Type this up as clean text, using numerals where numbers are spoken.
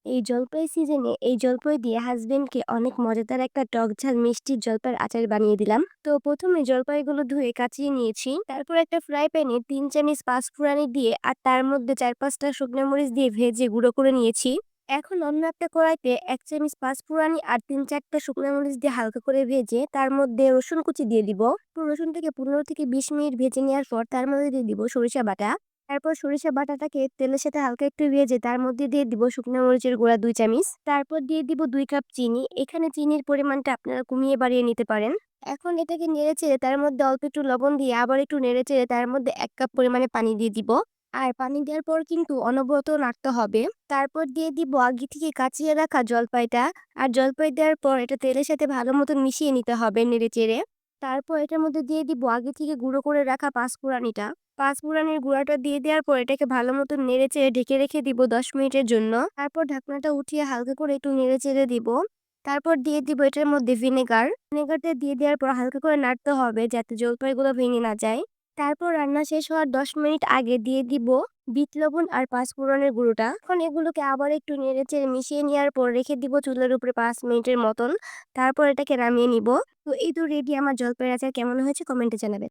এই জলপাই সিজনে এই জলপাই দিয়ে হাসবেন্ডকে অনেক মজাদার একটা টক ঝাল মিষ্টি জলপাইয়ের আচার বানিয়ে দিলাম। তো প্রথমে জলপাইগুলো ধুয়ে কাচিয়ে নিয়েছি। তারপর একটা ফ্রাই প্যানে 3 চামচ পাঁচফোড়নি দিয়ে আর তার মধ্যে 4-5টা শুকনো মরিচ দিয়ে ভেজে গুঁড়ো করে নিয়েছি। এখন অন্য একটা কড়াইতে 1 চামচ পাঁচফোড়নি আর 3-4টা শুকনো মরিচ দিয়ে হালকা করে ভেজে তার মধ্যে রসুন কুচি দিয়ে দিব। রসুনটাকে 15 থেকে 20 মিনিট ভেজে নেওয়ার পর তার মধ্যে দিয়ে দিব সরিষা বাটা। তারপর সরিষা বাটাটাকে তেলের সাথে হালকা একটু ভেজে তার মধ্যে দিয়ে দিব শুকনো মরিচের গুঁড়া 2 চামচ। তারপর দিয়ে দিব 2 কাপ চিনি। এখানে চিনির পরিমাণটা আপনারা কমিয়ে বাড়িয়ে নিতে পারেন। এখন এটাকে নেড়েচেড়ে তার মধ্যে অল্প একটু লবণ দিয়ে আবার একটু নেড়েচেড়ে তার মধ্যে 1 কাপ পরিমাণে পানি দিয়ে দিব। আর পানি দেওয়ার পর কিন্তু অনবরত নাড়তে হবে। তারপর দিয়ে দিব আগে থেকে কাচিয়ে রাখা জলপাইটা। আর জলপাই দেওয়ার পর এটা তেলের সাথে ভালো মতন মিশিয়ে নিতে হবে নেড়েচেড়ে। তারপর এটার মধ্যে দিয়ে দিব আগে থেকে গুঁড়ো করে রাখা পাঁচফোড়নিটা। পাঁচফোড়নের গুঁড়াটা দিয়ে দেওয়ার পর এটাকে ভালো মতো নেড়েচেড়ে ঢেকে রেখে দিব 10 মিনিটের জন্য। তারপর ঢাকনাটা উঠিয়ে হালকা করে একটু নেড়েচেড়ে দিব। তারপর দিয়ে দিব এটার মধ্যে ভিনেগার। ভিনেগারটা দিয়ে দেওয়ার পর হালকা করে নাড়তে হবে যাতে জলপাইগুলো ভেঙে না যায়। তারপর রান্না শেষ হওয়ার 10 মিনিট আগে দিয়ে দিব বিট লবণ আর পাঁচফোড়নের গুঁড়োটা। এখন এগুলোকে আবার একটু নেড়েচেড়ে মিশিয়ে নেওয়ার পর রেখে দিব চুলার উপরে 5 মিনিটের মতন। তারপর এটাকে নামিয়ে নিব। তো এই তো রেডি আমার জলপাইয়ের আচার। কেমন হয়েছে কমেন্টে জানাবেন।